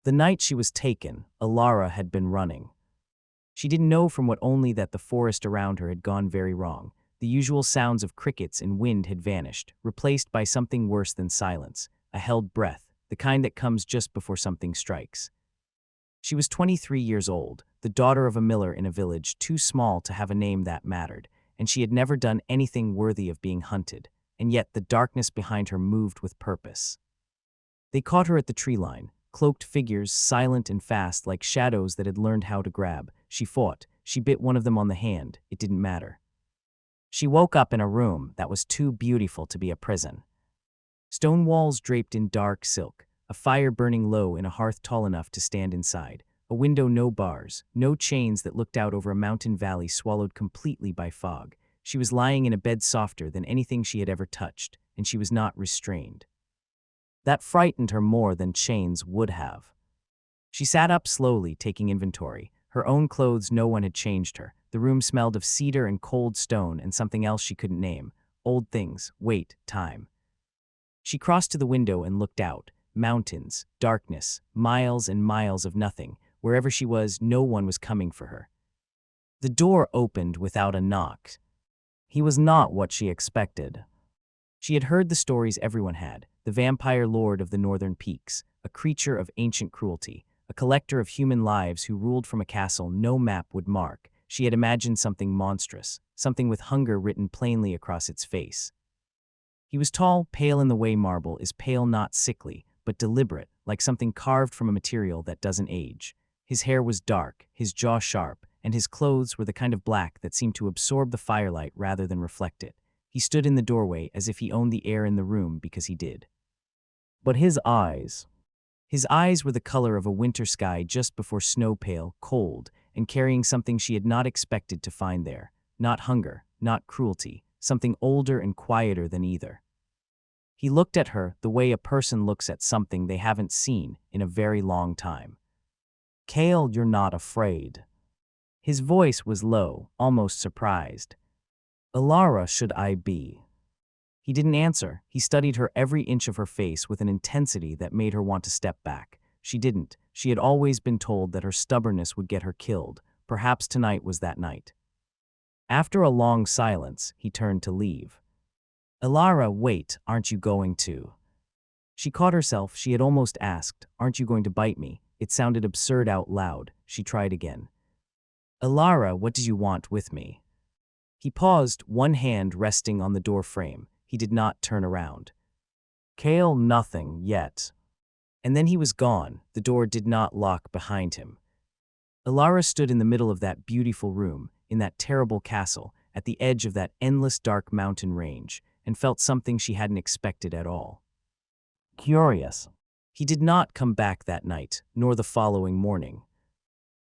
The night she was taken, Elara had been running. She didn't know from what only that the forest around her had gone very wrong. The usual sounds of crickets and wind had vanished, replaced by something worse than silence, a held breath, the kind that comes just before something strikes. She was 23 years old, the daughter of a miller in a village too small to have a name that mattered, and she had never done anything worthy of being hunted, and yet the darkness behind her moved with purpose. They caught her at the tree line, cloaked figures, silent and fast like shadows that had learned how to grab. She fought. She bit one of them on the hand. It didn't matter. She woke up in a room that was too beautiful to be a prison. Stone walls draped in dark silk, a fire burning low in a hearth tall enough to stand inside, a window no bars, no chains that looked out over a mountain valley swallowed completely by fog. She was lying in a bed softer than anything she had ever touched, and she was not restrained. That frightened her more than chains would have. She sat up slowly, taking inventory. Her own clothes, no one had changed her. The room smelled of cedar and cold stone and something else she couldn't name. Old things, weight, time. She crossed to the window and looked out. Mountains, darkness, miles and miles of nothing. Wherever she was, no one was coming for her. The door opened without a knock. He was not what she expected. She had heard the stories everyone had, the vampire lord of the northern peaks, a creature of ancient cruelty, a collector of human lives who ruled from a castle no map would mark. She had imagined something monstrous, something with hunger written plainly across its face. He was tall, pale in the way marble is pale, not sickly, but deliberate, like something carved from a material that doesn't age. His hair was dark, his jaw sharp, and his clothes were the kind of black that seemed to absorb the firelight rather than reflect it. He stood in the doorway as if he owned the air in the room because he did. But his eyes were the color of a winter sky just before snow, pale, cold, and carrying something she had not expected to find there. Not hunger, not cruelty, something older and quieter than either. He looked at her the way a person looks at something they haven't seen in a very long time. "Kael, you're not afraid." His voice was low, almost surprised. "Elara, should I be?" He didn't answer. He studied her every inch of her face with an intensity that made her want to step back. She didn't. She had always been told that her stubbornness would get her killed. Perhaps tonight was that night. After a long silence, he turned to leave. "Elara, wait, aren't you going to?" She caught herself. She had almost asked, "Aren't you going to bite me?" It sounded absurd out loud. She tried again. "Elara, what do you want with me?" He paused, one hand resting on the door frame. He did not turn around. "Kael, nothing yet." And then he was gone. The door did not lock behind him. Elara stood in the middle of that beautiful room, in that terrible castle, at the edge of that endless dark mountain range, and felt something she hadn't expected at all. Curious. He did not come back that night, nor the following morning.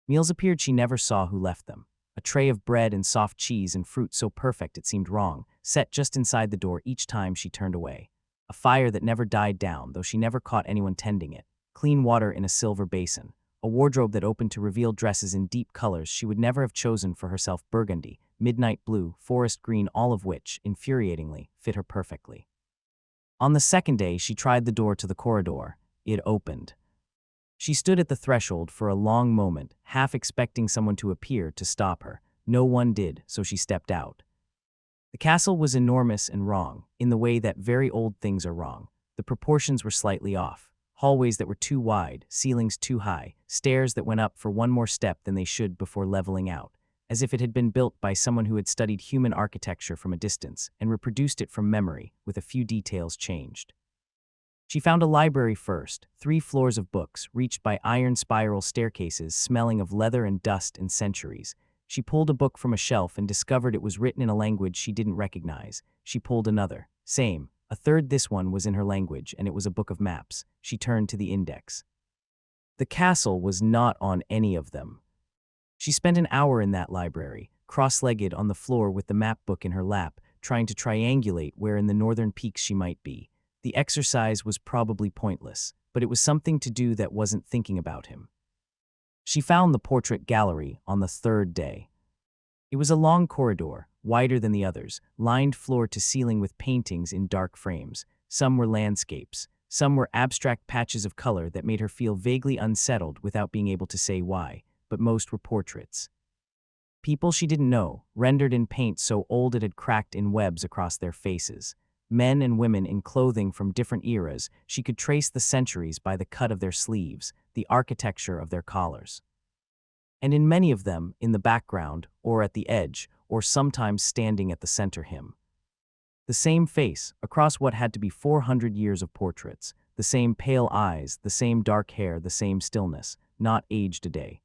Meals appeared she never saw who left them. A tray of bread and soft cheese and fruit so perfect it seemed wrong, set just inside the door each time she turned away. A fire that never died down, though she never caught anyone tending it. Clean water in a silver basin. A wardrobe that opened to reveal dresses in deep colors she would never have chosen for herself: burgundy, midnight blue, forest green, all of which, infuriatingly, fit her perfectly. On the second day, she tried the door to the corridor. It opened. She stood at the threshold for a long moment, half expecting someone to appear to stop her. No one did, so she stepped out. The castle was enormous and wrong, in the way that very old things are wrong. The proportions were slightly off. Hallways that were too wide, ceilings too high, stairs that went up for one more step than they should before leveling out, as if it had been built by someone who had studied human architecture from a distance and reproduced it from memory, with a few details changed. She found a library first, 3 floors of books, reached by iron spiral staircases smelling of leather and dust and centuries. She pulled a book from a shelf and discovered it was written in a language she didn't recognize. She pulled another. Same. A third. This one was in her language, and it was a book of maps. She turned to the index. The castle was not on any of them. She spent an hour in that library, cross-legged on the floor with the map book in her lap, trying to triangulate where in the northern peaks she might be. The exercise was probably pointless, but it was something to do that wasn't thinking about him. She found the portrait gallery on the 3rd day. It was a long corridor, wider than the others, lined floor to ceiling with paintings in dark frames. Some were landscapes, Some were abstract patches of color that made her feel vaguely unsettled without being able to say why, but most were portraits. People she didn't know, rendered in paint so old it had cracked in webs across their faces. Men and women in clothing from different eras, she could trace the centuries by the cut of their sleeves, the architecture of their collars. And in many of them, in the background, or at the edge, or sometimes standing at the center him. The same face, across what had to be 400 years of portraits, the same pale eyes, the same dark hair, the same stillness, not aged a day.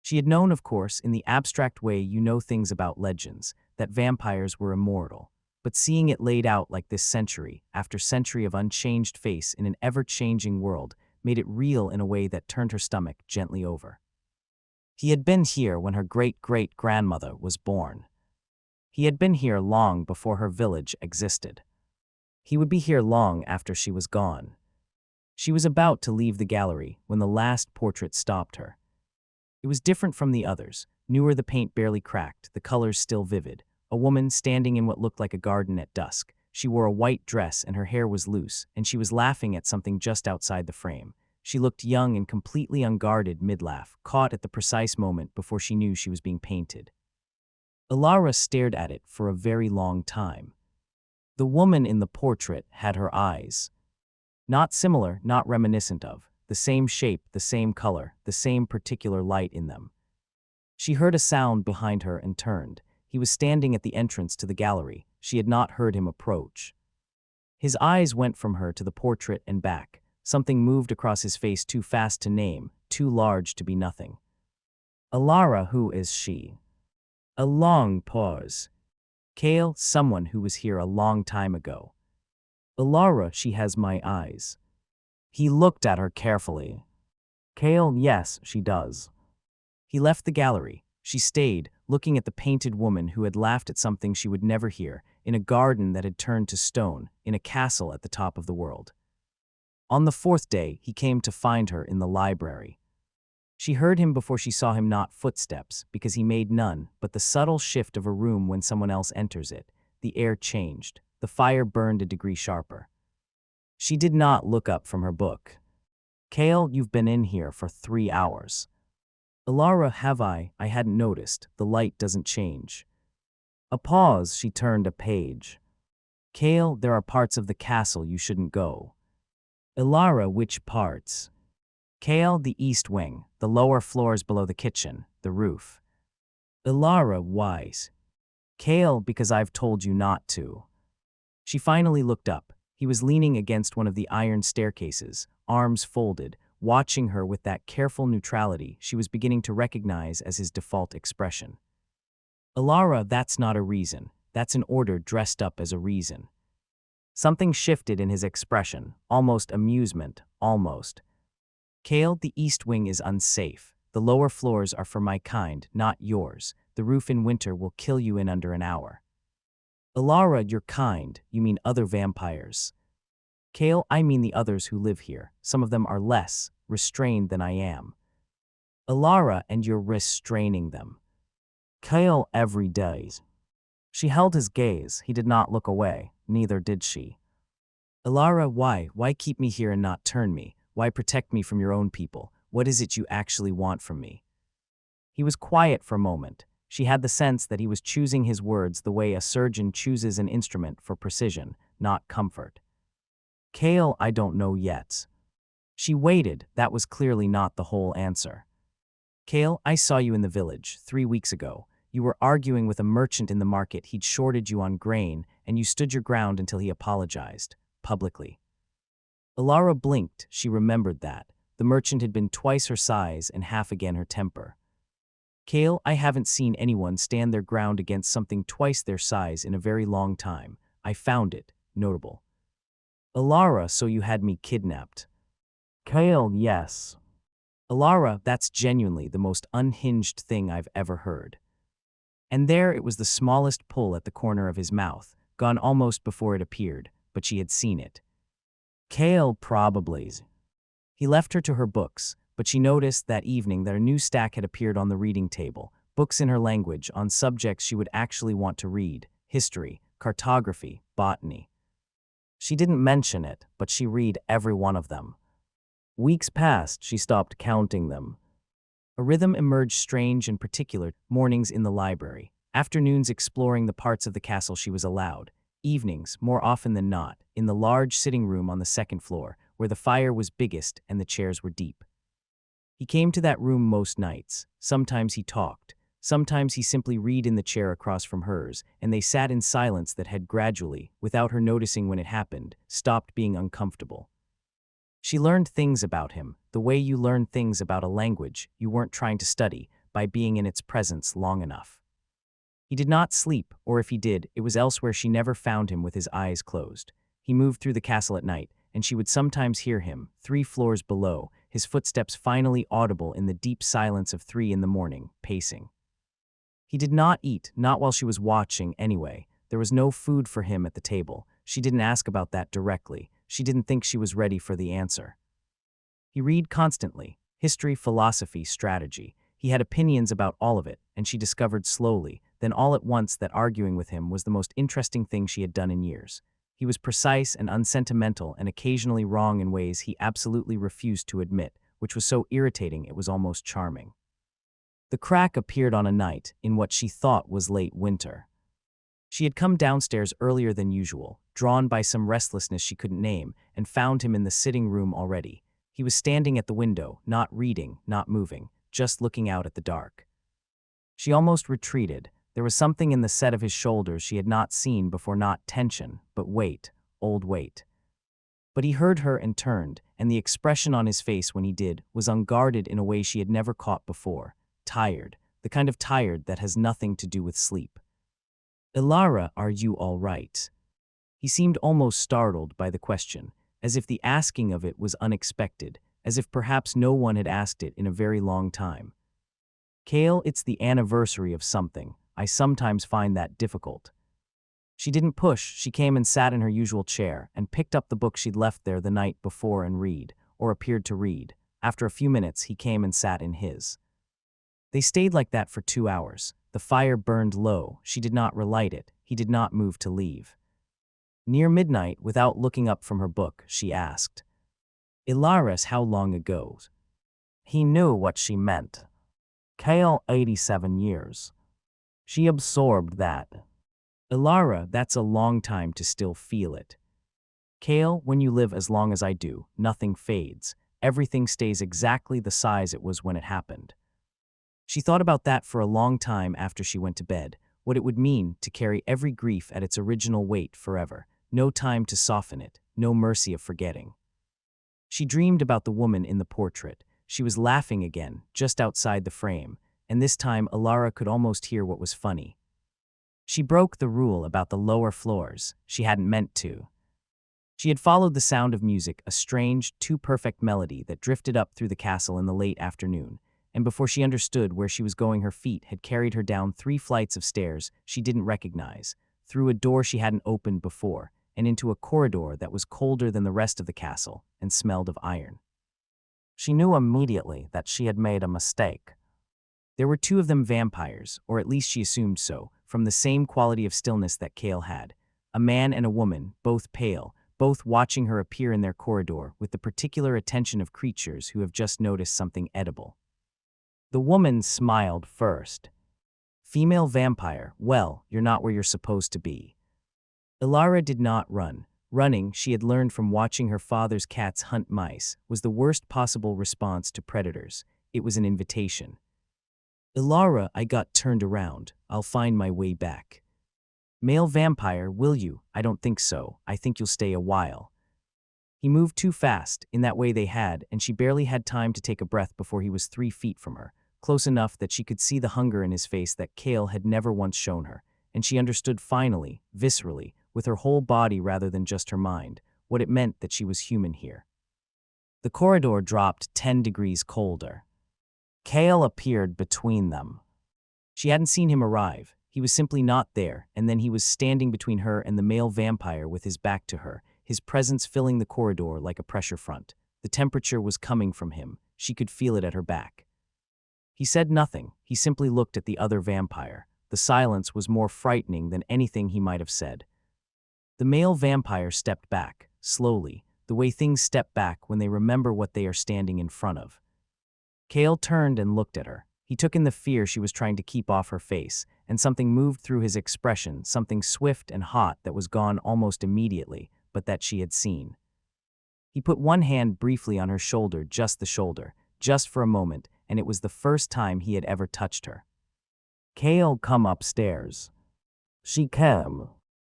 She had known, of course, in the abstract way you know things about legends, that vampires were immortal, but seeing it laid out like this century after century of unchanged face in an ever-changing world made it real in a way that turned her stomach gently over. He had been here when her great-great-grandmother was born. He had been here long before her village existed. He would be here long after she was gone. She was about to leave the gallery when the last portrait stopped her. It was different from the others, newer, the paint barely cracked, the colors still vivid. A woman standing in what looked like a garden at dusk. She wore a white dress and her hair was loose, and she was laughing at something just outside the frame. She looked young and completely unguarded mid-laugh, caught at the precise moment before she knew she was being painted. Elara stared at it for a very long time. The woman in the portrait had her eyes. Not similar, not reminiscent of, the same shape, the same color, the same particular light in them. She heard a sound behind her and turned. He was standing at the entrance to the gallery. She had not heard him approach. His eyes went from her to the portrait and back. Something moved across his face too fast to name, too large to be nothing. Elara, who is she? A long pause. Kael, someone who was here a long time ago. Elara, she has my eyes. He looked at her carefully. Kael, yes, she does. He left the gallery. She stayed, looking at the painted woman who had laughed at something she would never hear, in a garden that had turned to stone, in a castle at the top of the world. On the 4th day, he came to find her in the library. She heard him before she saw him, not footsteps, because he made none, but the subtle shift of a room when someone else enters it. The air changed. The fire burned a degree sharper. She did not look up from her book. Kael, you've been in here for 3 hours. Elara, have I? I hadn't noticed. The light doesn't change. A pause, she turned a page. Kael, there are parts of the castle you shouldn't go. Elara, which parts? Kael, the east wing, the lower floors below the kitchen, the roof. Elara, why? Kael, because I've told you not to. She finally looked up. He was leaning against one of the iron staircases, arms folded, watching her with that careful neutrality she was beginning to recognize as his default expression. Elara, that's not a reason. That's an order dressed up as a reason. Something shifted in his expression, almost amusement, almost. Kael, the east wing is unsafe. The lower floors are for my kind, not yours. The roof in winter will kill you in under an hour. Elara, your kind, you mean other vampires. Kael, I mean the others who live here. Some of them are less restrained than I am. Elara, and you're restraining them. Kael, every day. She held his gaze. He did not look away. Neither did she. Elara, why? Why keep me here and not turn me? Why protect me from your own people? What is it you actually want from me? He was quiet for a moment. She had the sense that he was choosing his words the way a surgeon chooses an instrument for precision, not comfort. Kael, I don't know yet. She waited. That was clearly not the whole answer. Kael, I saw you in the village 3 weeks ago. You were arguing with a merchant in the market. He'd shorted you on grain, and you stood your ground until he apologized, publicly. Elara blinked. She remembered that. The merchant had been twice her size and half again her temper. Kael, I haven't seen anyone stand their ground against something twice their size in a very long time. I found it notable. Elara, so you had me kidnapped. Kael, yes. Elara, that's genuinely the most unhinged thing I've ever heard. And there it was, the smallest pull at the corner of his mouth, gone almost before it appeared, but she had seen it. Kael, probably. He left her to her books, but she noticed that evening that a new stack had appeared on the reading table, books in her language on subjects she would actually want to read: history, cartography, botany. She didn't mention it, but she read every one of them. Weeks passed, she stopped counting them. A rhythm emerged, strange and particular: mornings in the library, afternoons exploring the parts of the castle she was allowed, evenings, more often than not, in the large sitting room on the second floor, where the fire was biggest and the chairs were deep. He came to that room most nights. Sometimes he talked. Sometimes he simply read in the chair across from hers, and they sat in silence that had gradually, without her noticing when it happened, stopped being uncomfortable. She learned things about him, the way you learn things about a language you weren't trying to study, by being in its presence long enough. He did not sleep, or if he did, it was elsewhere. She never found him with his eyes closed. He moved through the castle at night, and she would sometimes hear him, 3 floors below, his footsteps finally audible in the deep silence of 3 in the morning, pacing. He did not eat, not while she was watching anyway. There was no food for him at the table. She didn't ask about that directly. She didn't think she was ready for the answer. He read constantly: history, philosophy, strategy. He had opinions about all of it, and she discovered slowly, then all at once, that arguing with him was the most interesting thing she had done in years. He was precise and unsentimental and occasionally wrong in ways he absolutely refused to admit, which was so irritating it was almost charming. The crack appeared on a night in what she thought was late winter. She had come downstairs earlier than usual, drawn by some restlessness she couldn't name, and found him in the sitting room already. He was standing at the window, not reading, not moving, just looking out at the dark. She almost retreated. There was something in the set of his shoulders she had not seen before, not tension, but weight, old weight. But he heard her and turned, and the expression on his face when he did was unguarded in a way she had never caught before. Tired, the kind of tired that has nothing to do with sleep. "Elara, are you all right?" He seemed almost startled by the question, as if the asking of it was unexpected, as if perhaps no one had asked it in a very long time. "Kael, it's the anniversary of something. I sometimes find that difficult." She didn't push. She came and sat in her usual chair and picked up the book she'd left there the night before and read, or appeared to read. After a few minutes, he came and sat in his. They stayed like that for 2 hours. The fire burned low. She did not relight it. He did not move to leave. Near midnight, without looking up from her book, she asked, "Elaris, how long ago?" He knew what she meant. Kael, 87 years. She absorbed that. "Elara, that's a long time to still feel it." "Kael, when you live as long as I do, nothing fades. Everything stays exactly the size it was when it happened." She thought about that for a long time after she went to bed, what it would mean to carry every grief at its original weight forever, no time to soften it, no mercy of forgetting. She dreamed about the woman in the portrait. She was laughing again, just outside the frame, and this time Elara could almost hear what was funny. She broke the rule about the lower floors. She hadn't meant to. She had followed the sound of music, a strange, too perfect melody that drifted up through the castle in the late afternoon, and before she understood where she was going, her feet had carried her down 3 flights of stairs she didn't recognize, through a door she hadn't opened before, and into a corridor that was colder than the rest of the castle and smelled of iron. She knew immediately that she had made a mistake. There were 2 of them vampires, or at least she assumed so, from the same quality of stillness that Kael had. A man and a woman, both pale, both watching her appear in their corridor with the particular attention of creatures who have just noticed something edible. The woman smiled first. "Female vampire, well, you're not where you're supposed to be." Elara did not run. Running, she had learned from watching her father's cats hunt mice, was the worst possible response to predators. It was an invitation. "Elara, I got turned around. I'll find my way back." "Male vampire, will you?" "I don't think so. I think you'll stay a while." He moved too fast, in that way they had, and she barely had time to take a breath before he was 3 feet from her, close enough that she could see the hunger in his face that Kael had never once shown her, and she understood finally, viscerally, with her whole body rather than just her mind, what it meant that she was human here. The corridor dropped 10 degrees colder. Kael appeared between them. She hadn't seen him arrive. He was simply not there, and then he was standing between her and the male vampire with his back to her, his presence filling the corridor like a pressure front. The temperature was coming from him. She could feel it at her back. He said nothing. He simply looked at the other vampire. The silence was more frightening than anything he might have said. The male vampire stepped back, slowly, the way things step back when they remember what they are standing in front of. Kael turned and looked at her. He took in the fear she was trying to keep off her face, and something moved through his expression, something swift and hot that was gone almost immediately, but that she had seen. He put one hand briefly on her shoulder, just the shoulder, just for a moment, and it was the first time he had ever touched her. "Kael, come upstairs." She came.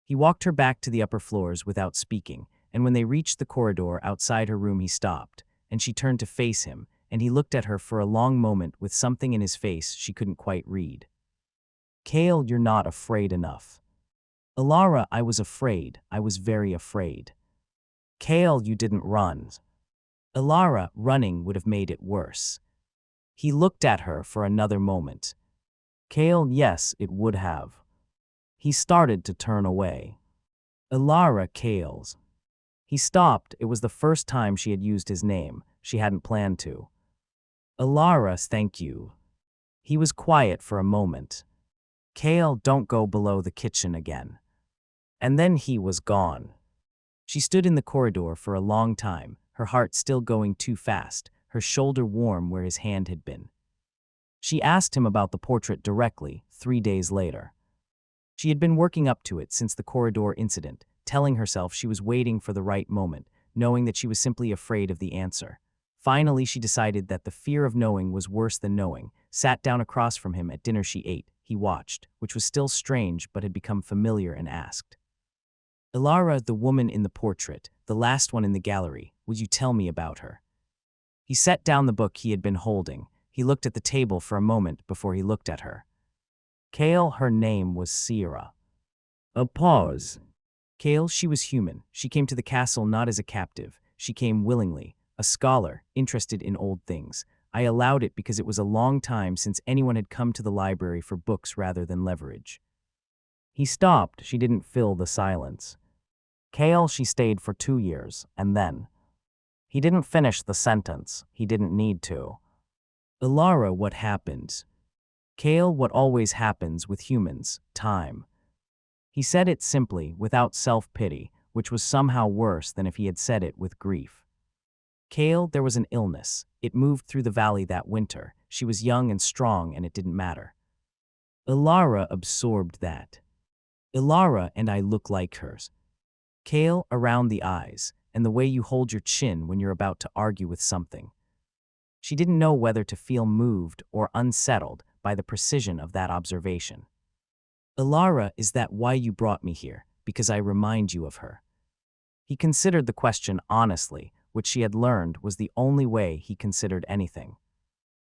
He walked her back to the upper floors without speaking, and when they reached the corridor outside her room he stopped, and she turned to face him, and he looked at her for a long moment with something in his face she couldn't quite read. "Kael, you're not afraid enough." "Elara, I was afraid. I was very afraid." "Kael, you didn't run." "Elara, running would have made it worse." He looked at her for another moment. "Kael, yes, it would have." He started to turn away. "Elara, Kael's." He stopped. It was the first time she had used his name. She hadn't planned to. "Elara, thank you." He was quiet for a moment. "Kael, don't go below the kitchen again." And then he was gone. She stood in the corridor for a long time, her heart still going too fast, her shoulder warm where his hand had been. She asked him about the portrait directly, 3 days later. She had been working up to it since the corridor incident, telling herself she was waiting for the right moment, knowing that she was simply afraid of the answer. Finally, she decided that the fear of knowing was worse than knowing, sat down across from him at dinner she ate. He watched, which was still strange but had become familiar, and asked, "Elara, the woman in the portrait, the last one in the gallery, would you tell me about her?" He set down the book he had been holding. He looked at the table for a moment before he looked at her. "Kael, her name was Sierra." A pause. "Kael, she was human. She came to the castle not as a captive. She came willingly, a scholar, interested in old things. I allowed it because it was a long time since anyone had come to the library for books rather than leverage." He stopped. She didn't fill the silence. "Kael, she stayed for 2 years, and then—" He didn't finish the sentence. He didn't need to. "Elara, what happened?" "Kael, what always happens with humans, time." He said it simply, without self-pity, which was somehow worse than if he had said it with grief. "Kael, there was an illness. It moved through the valley that winter. She was young and strong, and it didn't matter." Elara absorbed that. "Elara and I look like hers." "Kael, around the eyes, and the way you hold your chin when you're about to argue with something." She didn't know whether to feel moved or unsettled by the precision of that observation. "Elara, is that why you brought me here? Because I remind you of her?" He considered the question honestly, which she had learned was the only way he considered anything.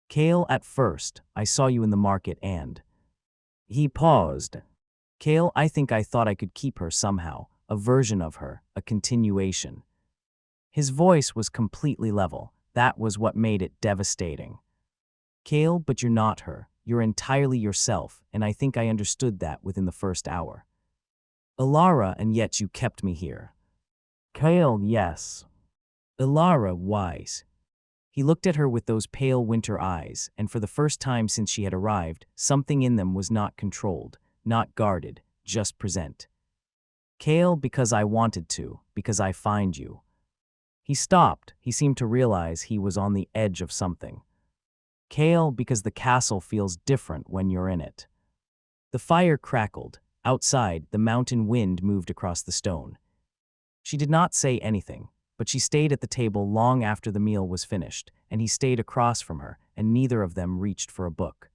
"Kael, at first, I saw you in the market and—" He paused. "Kael, I think I thought I could keep her somehow, a version of her, a continuation." His voice was completely level. That was what made it devastating. "Kael, but you're not her. You're entirely yourself, and I think I understood that within the first hour." "Elara, and yet you kept me here." "Kael, yes." "Elara, wise." He looked at her with those pale winter eyes, and for the first time since she had arrived, something in them was not controlled, not guarded, just present. "Kael, because I wanted to, because I find you." He stopped. He seemed to realize he was on the edge of something. "Kael, because the castle feels different when you're in it." The fire crackled. Outside, the mountain wind moved across the stone. She did not say anything, but she stayed at the table long after the meal was finished, and he stayed across from her, and neither of them reached for a book.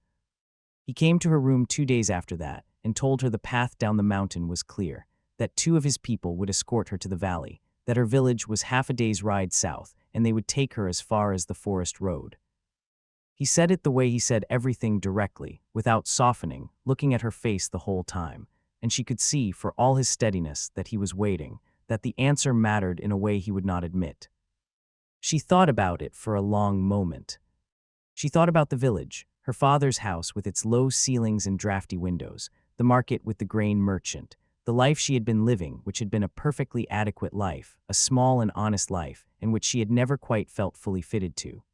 He came to her room 2 days after that, and told her the path down the mountain was clear, that 2 of his people would escort her to the valley, that her village was half a day's ride south, and they would take her as far as the forest road. He said it the way he said everything, directly, without softening, looking at her face the whole time, and she could see, for all his steadiness, that he was waiting, that the answer mattered in a way he would not admit. She thought about it for a long moment. She thought about the village, her father's house with its low ceilings and drafty windows, the market with the grain merchant, the life she had been living, which had been a perfectly adequate life, a small and honest life, and which she had never quite felt fully fitted to.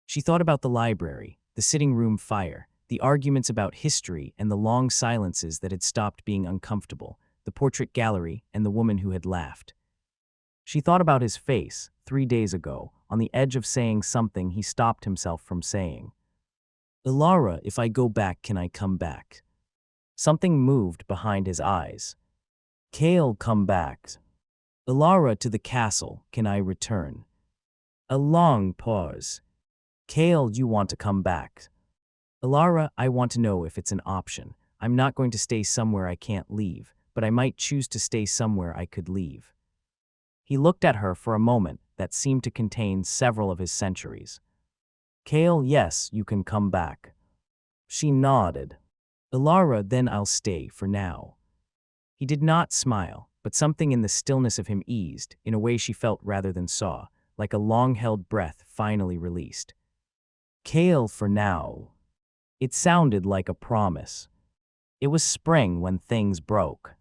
She thought about the library, the sitting room fire, the arguments about history and the long silences that had stopped being uncomfortable, the portrait gallery, and the woman who had laughed. She thought about his face, 3 days ago, on the edge of saying something he stopped himself from saying. Elara, if I go back, can I come back? Something moved behind his eyes. Kael, come back. Elara, to the castle, can I return? A long pause. Kael, you want to come back? Elara, I want to know if it's an option. I'm not going to stay somewhere I can't leave, but I might choose to stay somewhere I could leave. He looked at her for a moment that seemed to contain several of his centuries. Kael, yes, you can come back. She nodded. Elara, then I'll stay for now. He did not smile, but something in the stillness of him eased, in a way she felt rather than saw, like a long-held breath finally released. Kael, for now. It sounded like a promise. It was spring when things broke.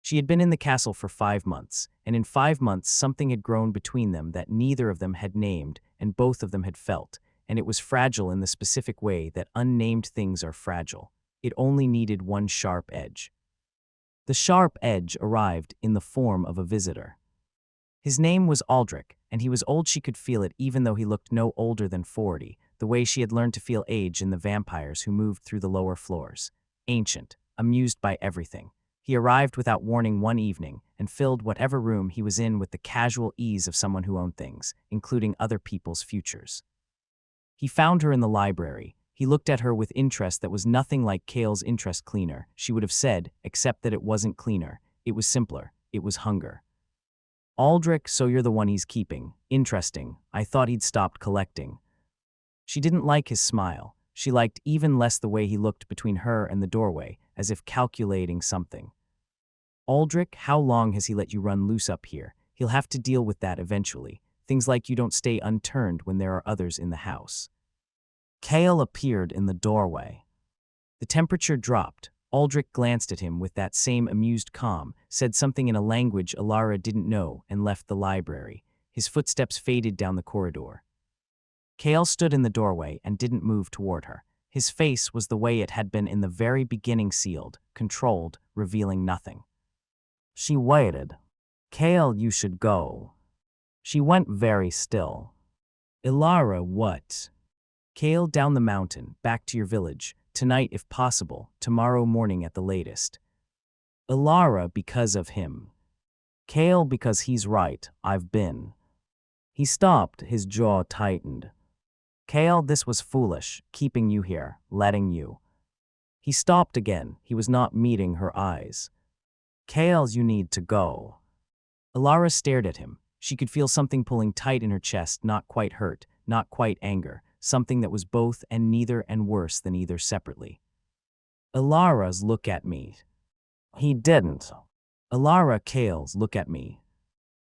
She had been in the castle for 5 months, and in 5 months something had grown between them that neither of them had named and both of them had felt, and it was fragile in the specific way that unnamed things are fragile. It only needed one sharp edge. The sharp edge arrived in the form of a visitor. His name was Aldrich, and he was old. She could feel it even though he looked no older than 40, the way she had learned to feel age in the vampires who moved through the lower floors. Ancient, amused by everything. He arrived without warning one evening and filled whatever room he was in with the casual ease of someone who owned things, including other people's futures. He found her in the library. He looked at her with interest that was nothing like Kael's interest. Cleaner, she would have said, except that it wasn't cleaner. It was simpler. It was hunger. Aldrich, so you're the one he's keeping. Interesting. I thought he'd stopped collecting. She didn't like his smile. She liked even less the way he looked between her and the doorway, as if calculating something. Aldrich, how long has he let you run loose up here? He'll have to deal with that eventually. Things like you don't stay unturned when there are others in the house. Kael appeared in the doorway. The temperature dropped. Aldrich glanced at him with that same amused calm, said something in a language Elara didn't know, and left the library. His footsteps faded down the corridor. Kael stood in the doorway and didn't move toward her. His face was the way it had been in the very beginning, sealed, controlled, revealing nothing. She waited. Kael, you should go. She went very still. Elara, what? Kael, down the mountain, back to your village, tonight if possible, tomorrow morning at the latest. Elara, because of him. Kael, because he's right, I've been. He stopped, his jaw tightened. Kael, this was foolish, keeping you here, letting you. He stopped again. He was not meeting her eyes. Kael, you need to go. Elara stared at him. She could feel something pulling tight in her chest, not quite hurt, not quite anger, something that was both and neither and worse than either separately. Elara's look at me. He didn't. Elara, Kael's look at me.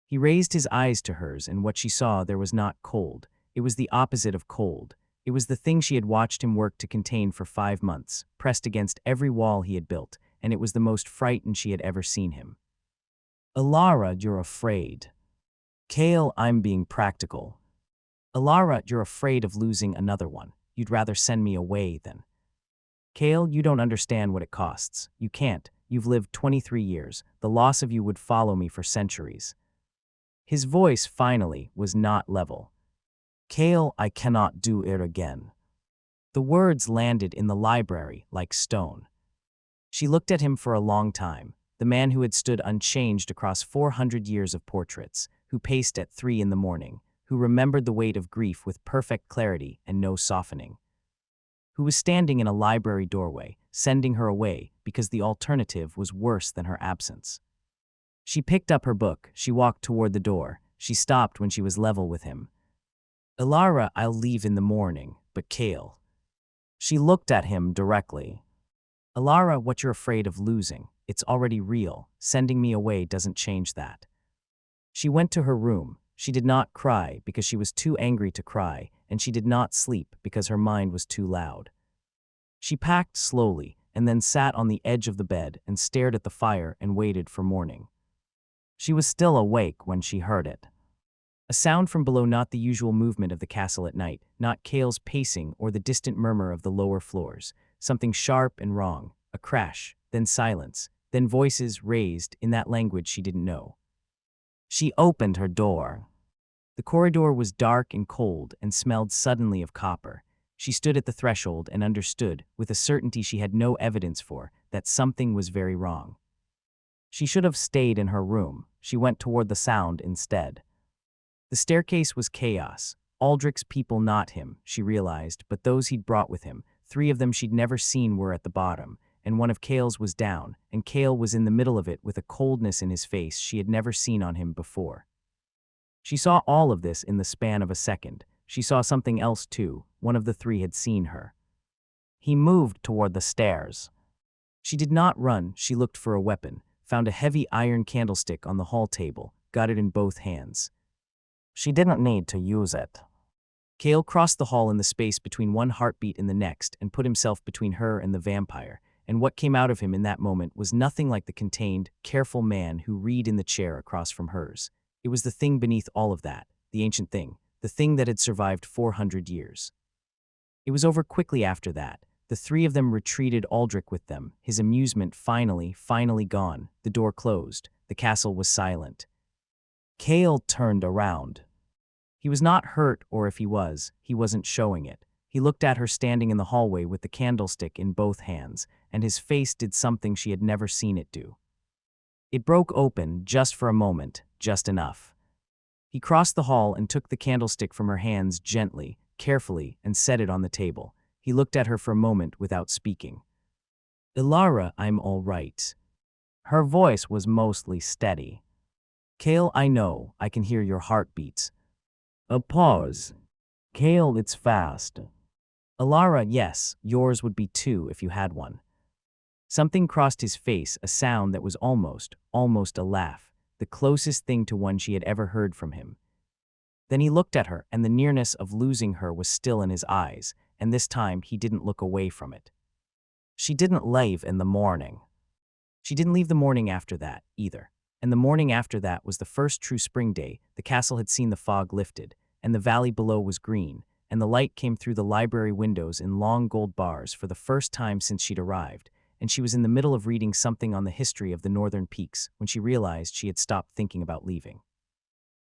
He raised his eyes to hers, and what she saw there was not cold. It was the opposite of cold. It was the thing she had watched him work to contain for 5 months, pressed against every wall he had built, and it was the most frightened she had ever seen him. Elara, you're afraid. Kael, I'm being practical. Elara, you're afraid of losing another one. You'd rather send me away than. Kael, you don't understand what it costs. You can't. You've lived 23 years. The loss of you would follow me for centuries. His voice, finally, was not level. Kael, I cannot do it again. The words landed in the library like stone. She looked at him for a long time, the man who had stood unchanged across 400 years of portraits, who paced at 3 in the morning, who remembered the weight of grief with perfect clarity and no softening, who was standing in a library doorway, sending her away because the alternative was worse than her absence. She picked up her book. She walked toward the door. She stopped when she was level with him. Elara, I'll leave in the morning, but Kael. She looked at him directly. Elara, what you're afraid of losing, it's already real. Sending me away doesn't change that. She went to her room. She did not cry because she was too angry to cry, and she did not sleep because her mind was too loud. She packed slowly and then sat on the edge of the bed and stared at the fire and waited for morning. She was still awake when she heard it. A sound from below, not the usual movement of the castle at night, not Kael's pacing or the distant murmur of the lower floors. Something sharp and wrong, a crash, then silence. Then voices raised in that language she didn't know. She opened her door. The corridor was dark and cold and smelled suddenly of copper. She stood at the threshold and understood, with a certainty she had no evidence for, that something was very wrong. She should have stayed in her room. She went toward the sound instead. The staircase was chaos. Aldrich's people, not him, she realized, but those he'd brought with him. 3 of them she'd never seen were at the bottom, and one of Kael's was down, and Kael was in the middle of it with a coldness in his face she had never seen on him before. She saw all of this in the span of a second. She saw something else too. One of the 3 had seen her. He moved toward the stairs. She did not run. She looked for a weapon, found a heavy iron candlestick on the hall table, got it in both hands. She didn't need to use it. Kael crossed the hall in the space between one heartbeat and the next and put himself between her and the vampire, and what came out of him in that moment was nothing like the contained, careful man who read in the chair across from hers. It was the thing beneath all of that, the ancient thing, the thing that had survived 400 years. It was over quickly after that. The 3 of them retreated, Aldrich with them, his amusement finally gone. The door closed. The castle was silent. Kael turned around. He was not hurt, or if he wasn't showing it. He looked at her standing in the hallway with the candlestick in both hands, and his face did something she had never seen it do. It broke open just for a moment, just enough. He crossed the hall and took the candlestick from her hands gently, carefully, and set it on the table. He looked at her for a moment without speaking. Elara, I'm all right. Her voice was mostly steady. Kael, I know, I can hear your heartbeats. A pause. Kael, it's fast. Elara, yes, yours would be too if you had one. Something crossed his face, a sound that was almost a laugh, the closest thing to one she had ever heard from him. Then he looked at her, and the nearness of losing her was still in his eyes, and this time he didn't look away from it. She didn't leave in the morning. She didn't leave the morning after that, either. And the morning after that was the first true spring day. The castle had seen the fog lifted, and the valley below was green, and the light came through the library windows in long gold bars for the first time since she'd arrived, and she was in the middle of reading something on the history of the northern peaks when she realized she had stopped thinking about leaving.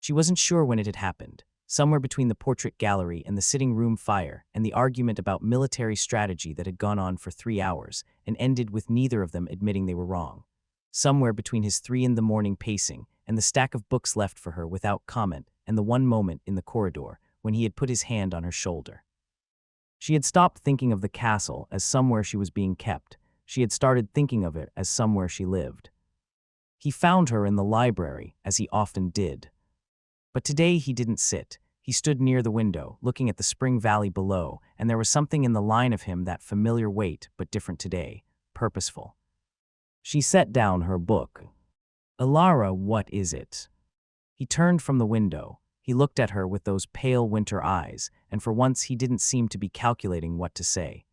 She wasn't sure when it had happened, somewhere between the portrait gallery and the sitting room fire and the argument about military strategy that had gone on for 3 hours and ended with neither of them admitting they were wrong. Somewhere between his 3 in the morning pacing and the stack of books left for her without comment and the one moment in the corridor when he had put his hand on her shoulder. She had stopped thinking of the castle as somewhere she was being kept. She had started thinking of it as somewhere she lived. He found her in the library, as he often did. But today he didn't sit. He stood near the window, looking at the spring valley below, and there was something in the line of him, that familiar weight, but different today, purposeful. She set down her book. Elara, what is it? He turned from the window. He looked at her with those pale winter eyes, and for once he didn't seem to be calculating what to say.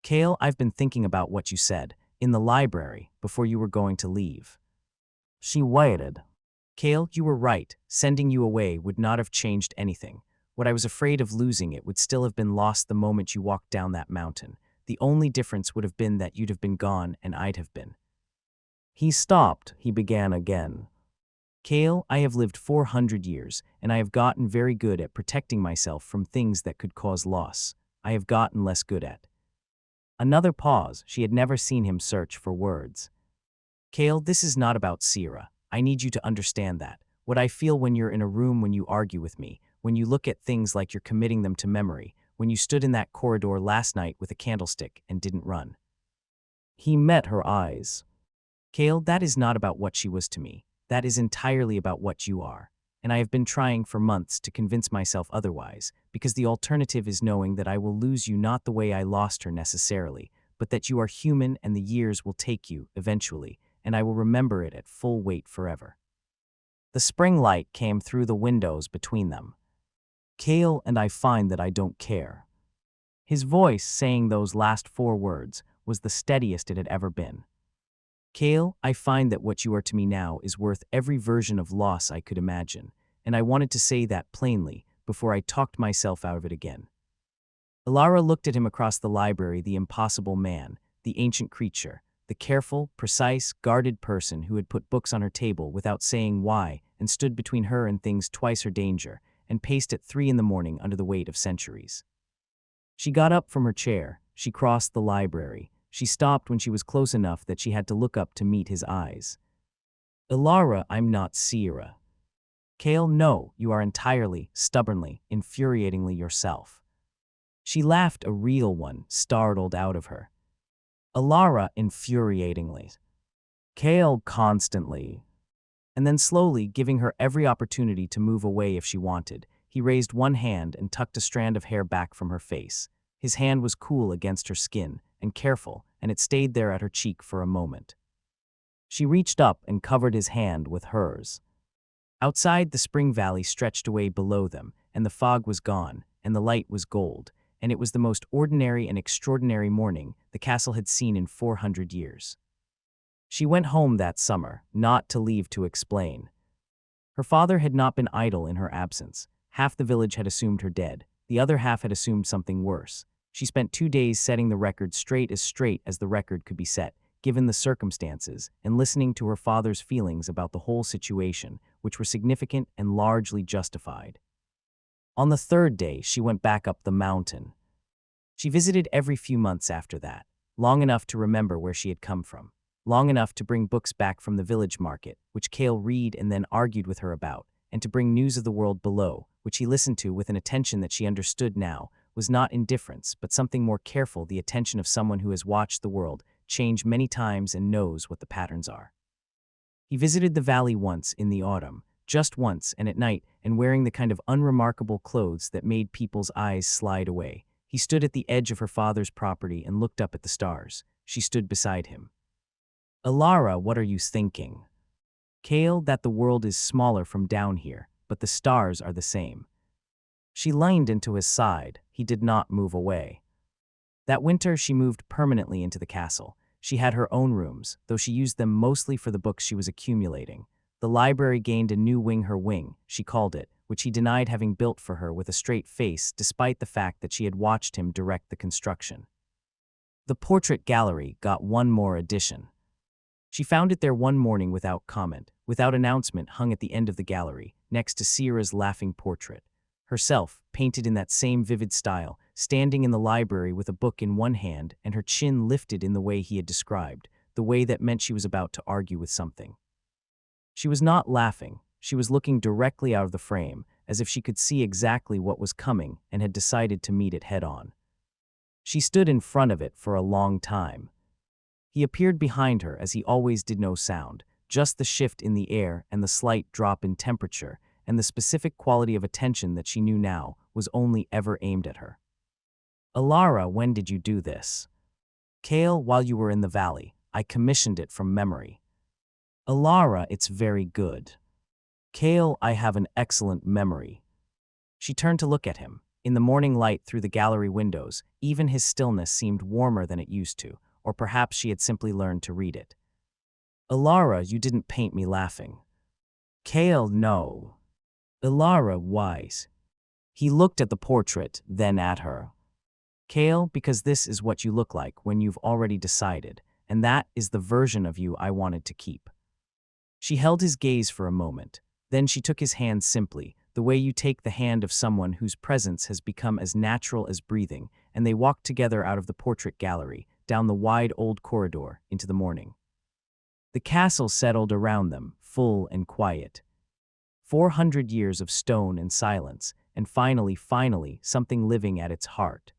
Kael, I've been thinking about what you said, in the library, before you were going to leave. She waited. Kael, you were right. Sending you away would not have changed anything. What I was afraid of losing it would still have been lost the moment you walked down that mountain. The only difference would have been that you'd have been gone and I'd have been. He stopped. He began again. Kael, I have lived 400 years, and I have gotten very good at protecting myself from things that could cause loss. I have gotten less good at. Another pause. She had never seen him search for words. Kael, this is not about Sierra. I need you to understand that. What I feel when you're in a room, when you argue with me, when you look at things like you're committing them to memory, when you stood in that corridor last night with a candlestick and didn't run. He met her eyes. Kael, that is not about what she was to me. That is entirely about what you are. And I have been trying for months to convince myself otherwise, because the alternative is knowing that I will lose you not the way I lost her necessarily, but that you are human and the years will take you, eventually, and I will remember it at full weight forever. The spring light came through the windows between them. Kael, and I find that I don't care. His voice, saying those last 4 words, was the steadiest it had ever been. Kael, I find that what you are to me now is worth every version of loss I could imagine, and I wanted to say that plainly before I talked myself out of it again. Elara looked at him across the library, the impossible man, the ancient creature, the careful, precise, guarded person who had put books on her table without saying why and stood between her and things twice her danger, and paced at 3 in the morning under the weight of centuries. She got up from her chair, she crossed the library, she stopped when she was close enough that she had to look up to meet his eyes. Elara, I'm not Sierra. Kael, no, you are entirely, stubbornly, infuriatingly yourself. She laughed, a real one, startled out of her. Elara, infuriatingly. Kael, constantly. And then slowly, giving her every opportunity to move away if she wanted, he raised one hand and tucked a strand of hair back from her face. His hand was cool against her skin, and careful, and it stayed there at her cheek for a moment. She reached up and covered his hand with hers. Outside, the spring valley stretched away below them, and the fog was gone, and the light was gold, and it was the most ordinary and extraordinary morning the castle had seen in 400 years. She went home that summer, not to leave to explain. Her father had not been idle in her absence. Half the village had assumed her dead, the other half had assumed something worse. She spent 2 days setting the record straight as the record could be set, given the circumstances, and listening to her father's feelings about the whole situation, which were significant and largely justified. On the 3rd day, she went back up the mountain. She visited every few months after that, long enough to remember where she had come from, long enough to bring books back from the village market, which Kael read and then argued with her about, and to bring news of the world below, which he listened to with an attention that she understood now was not indifference, but something more careful, the attention of someone who has watched the world change many times and knows what the patterns are. He visited the valley once in the autumn, just once and at night, and wearing the kind of unremarkable clothes that made people's eyes slide away. He stood at the edge of her father's property and looked up at the stars. She stood beside him. Elara, what are you thinking? Kael, that the world is smaller from down here, but the stars are the same. She leaned into his side. He did not move away. That winter, she moved permanently into the castle. She had her own rooms, though she used them mostly for the books she was accumulating. The library gained a new wing, her wing, she called it, which he denied having built for her with a straight face despite the fact that she had watched him direct the construction. The portrait gallery got one more addition. She found it there one morning without comment, without announcement, hung at the end of the gallery, next to Sierra's laughing portrait. Herself, painted in that same vivid style, standing in the library with a book in one hand and her chin lifted in the way he had described, the way that meant she was about to argue with something. She was not laughing, she was looking directly out of the frame, as if she could see exactly what was coming and had decided to meet it head-on. She stood in front of it for a long time. He appeared behind her as he always did, no sound, just the shift in the air and the slight drop in temperature, and the specific quality of attention that she knew now was only ever aimed at her. Elara, when did you do this? Kael, while you were in the valley. I commissioned it from memory. Elara, it's very good. Kael, I have an excellent memory. She turned to look at him. In the morning light through the gallery windows, even his stillness seemed warmer than it used to, or perhaps she had simply learned to read it. Elara, you didn't paint me laughing. Kael, no. Elara, wise. He looked at the portrait, then at her. Kael, because this is what you look like when you've already decided, and that is the version of you I wanted to keep. She held his gaze for a moment. Then she took his hand simply, the way you take the hand of someone whose presence has become as natural as breathing, and they walked together out of the portrait gallery, down the wide old corridor, into the morning. The castle settled around them, full and quiet. 400 years of stone and silence, and finally, something living at its heart.